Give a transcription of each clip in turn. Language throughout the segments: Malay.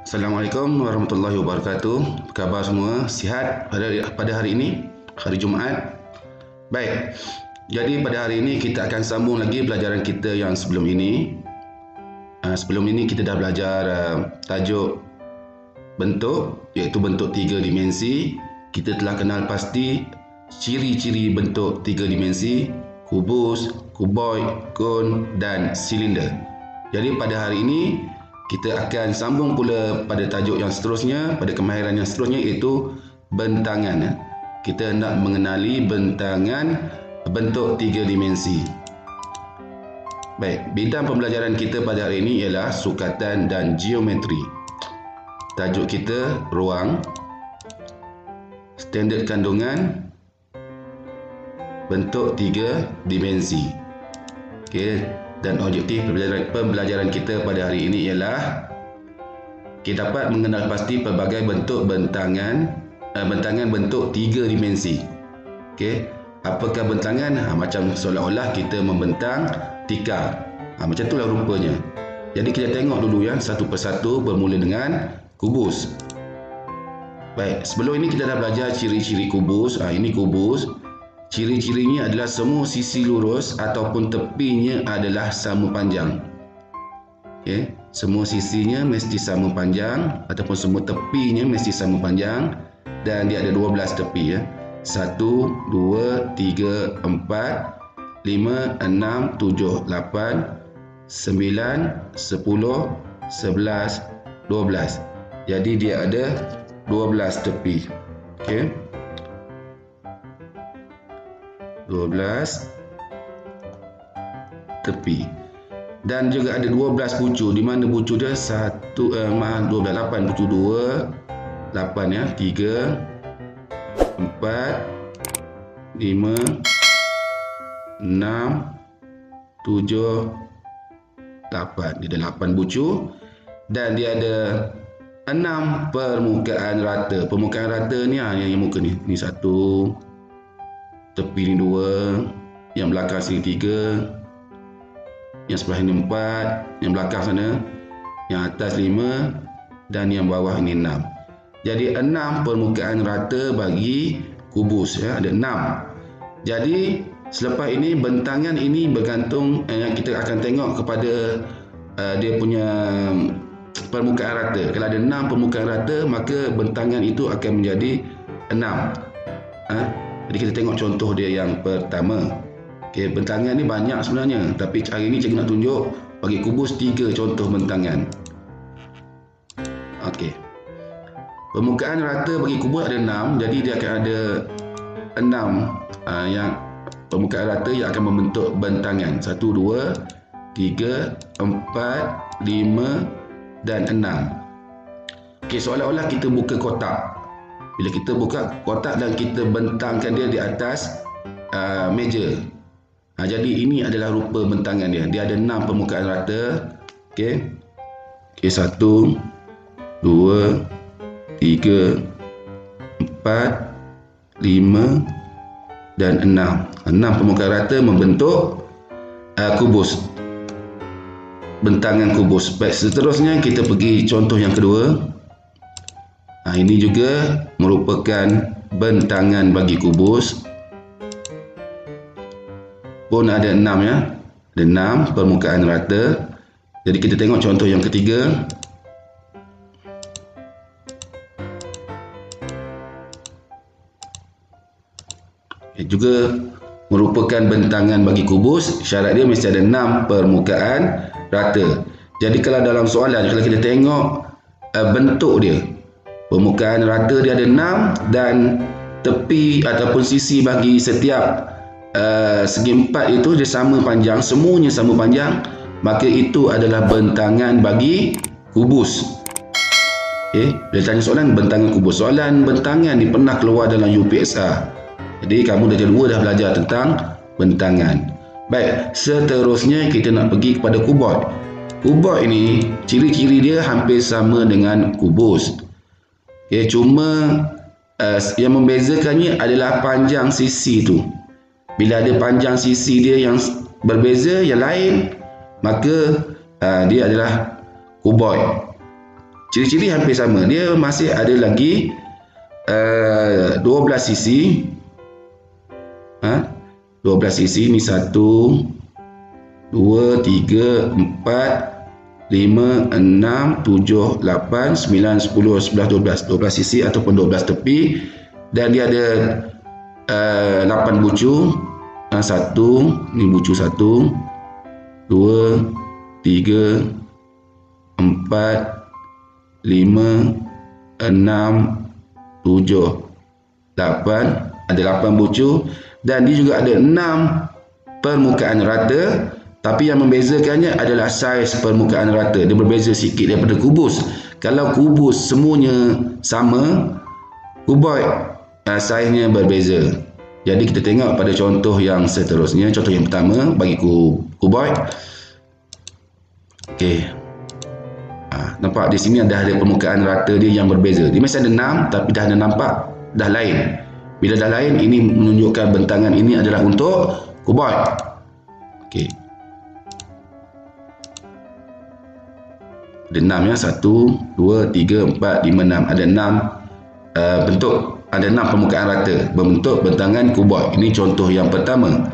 Assalamualaikum warahmatullahi wabarakatuh. Apa khabar semua? Sihat pada hari ini, hari Jumaat? Baik. Jadi pada hari ini kita akan sambung lagi pelajaran kita yang sebelum ini. Sebelum ini kita dah belajar tajuk bentuk, iaitu bentuk 3 dimensi. Kita telah kenal pasti ciri-ciri bentuk 3 dimensi, kubus, kuboid, kon dan silinder. Jadi pada hari ini kita akan sambung pula pada tajuk yang seterusnya, pada kemahiran yang seterusnya, iaitu bentangan. Kita nak mengenali bentangan bentuk 3 dimensi. Baik, bidang pembelajaran kita pada hari ini ialah sukatan dan geometri. Tajuk kita ruang, standard kandungan, bentuk 3 dimensi. Okey, dan objektif pembelajaran kita pada hari ini ialah kita dapat mengenal pasti pelbagai bentuk bentangan bentuk 3 dimensi. Okey, apakah bentangan? Macam seolah-olah kita membentang tikar. Macam itulah rupanya. Jadi kita tengok dulu yang satu persatu, bermula dengan kubus. Baik, sebelum ini kita dah belajar ciri-ciri kubus. Ini kubus. Ciri-cirinya adalah semua sisi lurus ataupun tepinya adalah sama panjang. Okay. Semua sisinya mesti sama panjang ataupun semua tepinya mesti sama panjang, dan dia ada 12 tepi. 1, 2, 3, 4, 5, 6, 7, 8, 9, 10, 11, 12. Jadi dia ada 12 tepi. Okay. 12 tepi, dan juga ada 12 pucuk, di mana pucuk dia 12, 8 pucuk, 2, 8 ya, 3, 4, 5, 6, 7, 8. Dia ada 8 pucuk, dan dia ada 6 permukaan rata. Permukaan rata ni yang muka ni satu, tepi ni 2, yang belakang sini 3, yang sebelah ini 4, yang belakang sana, yang atas 5, dan yang bawah ini 6. Jadi 6 permukaan rata bagi kubus, ada 6. Jadi selepas ini bentangan ini bergantung, kita akan tengok kepada dia punya permukaan rata. Kalau ada 6 permukaan rata, maka bentangan itu akan menjadi 6. Jadi kita tengok contoh dia yang pertama. Okey, bentangan ni banyak sebenarnya, tapi hari ini cikgu nak tunjuk bagi kubus 3 contoh bentangan. Okey. Permukaan rata bagi kubus ada 6, jadi dia akan ada 6 yang permukaan rata yang akan membentuk bentangan. 1, 2, 3, 4, 5 dan 6. Okey, seolah-olah kita buka kotak. Bila kita buka kotak dan kita bentangkan dia di atas meja. Jadi ini adalah rupa bentangan dia. Dia ada 6 permukaan rata. Okey. Okey, 1, 2, 3, 4, 5 dan 6. 6 permukaan rata membentuk kubus. Bentangan kubus. Baik, seterusnya kita pergi contoh yang kedua. Ini juga merupakan bentangan bagi kubus. Pun ada 6 ya. Ada 6 permukaan rata. Jadi kita tengok contoh yang ketiga. Juga merupakan bentangan bagi kubus. Syarat dia mesti ada 6 permukaan rata. Jadi kalau dalam soalan, kalau kita tengok bentuk dia, permukaan rata dia ada 6, dan tepi ataupun sisi bagi setiap segi 4 itu dia sama panjang, semuanya sama panjang, maka itu adalah bentangan bagi kubus. Bila tanya soalan bentangan kubus, soalan bentangan ni pernah keluar dalam UPSR. Jadi kamu dah belajar tentang bentangan. Baik, seterusnya kita nak pergi kepada kuboid. Kuboid ini ciri-ciri dia hampir sama dengan kubus. Cuma yang membezakannya adalah panjang sisi tu. Bila ada panjang sisi dia yang berbeza, yang lain, maka dia adalah kuboid. ciri-ciri hampir sama. Dia masih ada lagi 12 sisi. 12 sisi ni 1, 2, 3, 4, 5, 6, 7, 8, 9, 10, 11, 12 sisi ataupun 12 tepi, dan dia ada 8 bucu. 1 ni bucu 1, 2, 3, 4, 5, 6, 7, 8, ada 8 bucu, dan dia juga ada 6 permukaan rata. Tapi yang membezakannya adalah saiz permukaan rata. Dia berbeza sikit daripada kubus. Kalau kubus semuanya sama, kuboid saiznya berbeza. Jadi kita tengok pada contoh yang seterusnya. Contoh yang pertama bagi kuboid. Okey. Nampak di sini dah ada permukaan rata dia yang berbeza. Dia masih ada 6 tapi dah ada nampak dah lain. Bila dah lain, ini menunjukkan bentangan ini adalah untuk kuboid. Okey. Ada 6 ya. 1, 2, 3, 4, 5, 6. Ada 6 bentuk. Ada 6 permukaan rata berbentuk bentangan kuboid. Ini contoh yang pertama.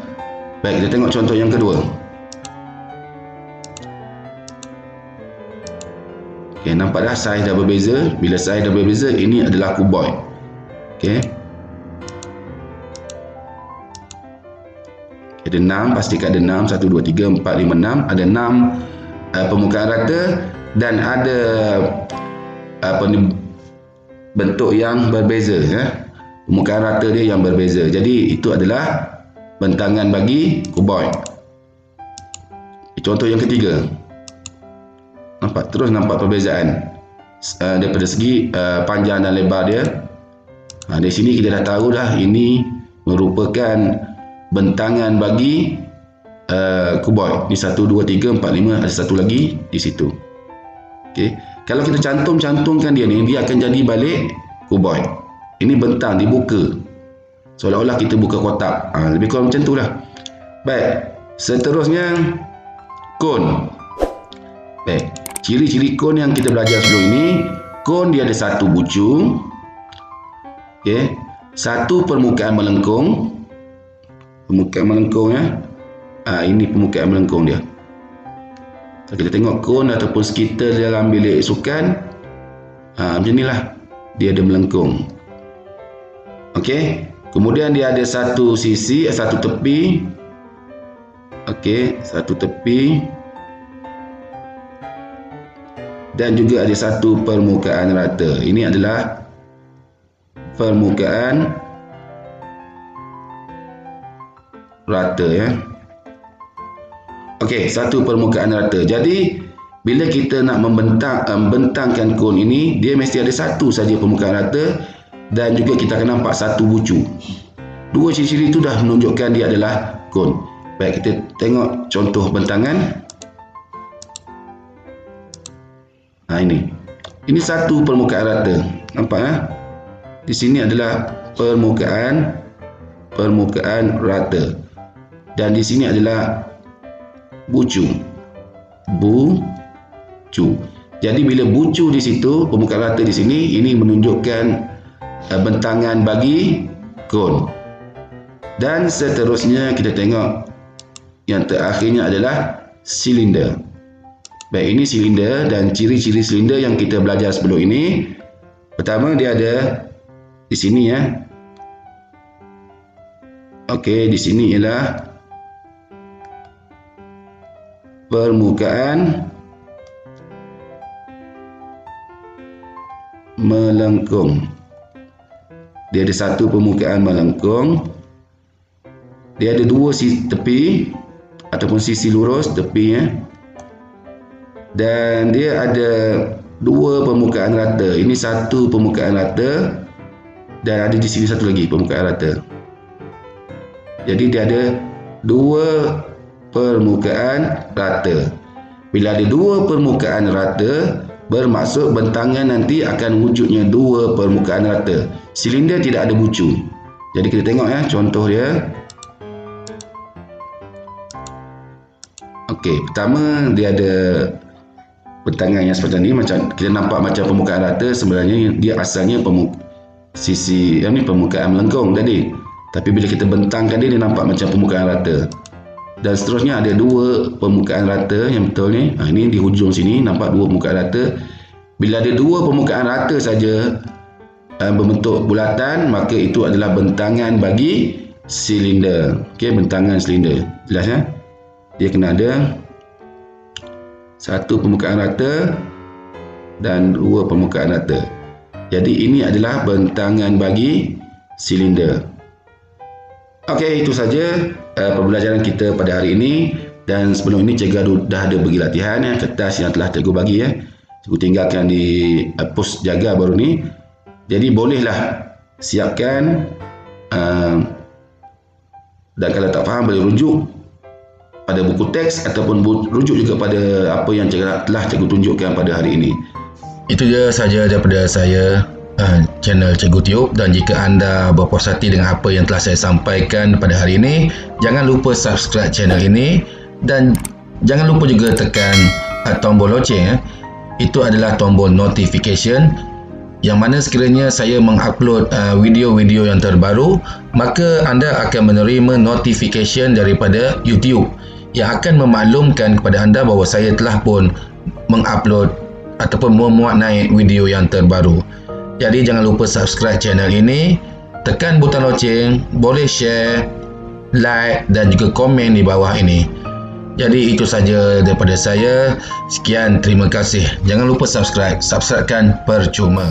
Baik, kita tengok contoh yang kedua. Okey, nampak dah saiz dah berbeza. Bila saiz dah berbeza, ini adalah kuboid. Okey. Ada 6, pastikan ada 6. 1, 2, 3, 4, 5, 6. Ada 6 permukaan rata dan ada bentuk yang berbeza ya. Permukaan rata dia yang berbeza. Jadi itu adalah bentangan bagi kuboid. Contoh yang ketiga. Nampak perbezaan daripada segi panjang dan lebar dia. Di sini kita dah tahu dah ini merupakan bentangan bagi kuboid. Ini 1, 2, 3, 4, 5. Ada satu lagi di situ. Okey. Kalau kita cantumkan dia ni, dia akan jadi balik kuboid. Ini bentang dibuka. Seolah-olah kita buka kotak. Lebih kurang macam tu lah. Baik. Seterusnya, kon. Baik. Ciri-ciri kon yang kita belajar sebelum ini. Kon dia ada satu bucu. Okey. Satu permukaan melengkung. Permukaan melengkung ya. Ini permukaan melengkung dia. Kita tengok kon ataupun skitter dalam bilik sukan. Macam inilah. Dia ada melengkung. Okey. Kemudian dia ada satu sisi, satu tepi. Okey, satu tepi. Dan juga ada satu permukaan rata. Ini adalah permukaan rata ya. Okey, satu permukaan rata. Jadi bila kita nak membentangkan kon ini, dia mesti ada satu saja permukaan rata dan juga kita akan nampak satu bucu. Dua ciri-ciri itu dah menunjukkan dia adalah kon. Baik, kita tengok contoh bentangan. Ini satu permukaan rata. Nampak ya? Di sini adalah permukaan rata. Dan di sini adalah bucu. Jadi bila bucu di situ, permukaan rata di sini, ini menunjukkan bentangan bagi kon. Dan seterusnya kita tengok yang terakhirnya adalah silinder. Baik, ini silinder dan ciri-ciri silinder yang kita belajar sebelum ini. Pertama, dia ada di sini ya. Okey, di sini ialah permukaan melengkung. Dia ada satu permukaan melengkung. Dia ada dua sisi tepi ataupun sisi lurus tepi ya. Dan dia ada dua permukaan rata. Ini satu permukaan rata dan ada di sini satu lagi permukaan rata. Jadi dia ada dua permukaan rata. Bila ada dua permukaan rata, bermaksud bentangan nanti akan wujudnya dua permukaan rata. Silinder tidak ada bucu. Jadi kita tengok ya contoh dia. Okey, pertama dia ada bentangan yang seperti ni, macam kita nampak macam permukaan rata, sebenarnya dia asalnya sisi yang ni permukaan melengkung tadi. Tapi bila kita bentangkan dia nampak macam permukaan rata. Dan seterusnya ada dua permukaan rata yang betul ni. Ini di hujung sini nampak dua permukaan rata. Bila ada dua permukaan rata saja berbentuk bulatan, maka itu adalah bentangan bagi silinder. Okey, bentangan silinder. Jelas ya? Dia kena ada satu permukaan rata dan dua permukaan rata. Jadi ini adalah bentangan bagi silinder. Okey, itu saja pembelajaran kita pada hari ini. Dan sebelum ini cikgu dah ada bagi latihan ya, kertas yang telah cikgu bagi ya. Cikgu tinggalkan di pos jaga baru ni. Jadi bolehlah siapkan dan kalau tak faham boleh rujuk pada buku teks ataupun rujuk juga pada apa yang telah cikgu tunjukkan pada hari ini. Itu je saja daripada saya, channel Cikgu Tiup, dan jika anda berpuas hati dengan apa yang telah saya sampaikan pada hari ini, jangan lupa subscribe channel ini dan jangan lupa juga tekan tombol loceng. Itu adalah tombol notification, yang mana sekiranya saya mengupload video-video yang terbaru, maka anda akan menerima notification daripada YouTube yang akan memaklumkan kepada anda bahawa saya telah pun mengupload ataupun memuat naik video yang terbaru. Jadi jangan lupa subscribe channel ini, tekan butang loceng, boleh share, like dan juga komen di bawah ini. Jadi itu saja daripada saya. Sekian, terima kasih. Jangan lupa subscribe. Subscribe kan percuma.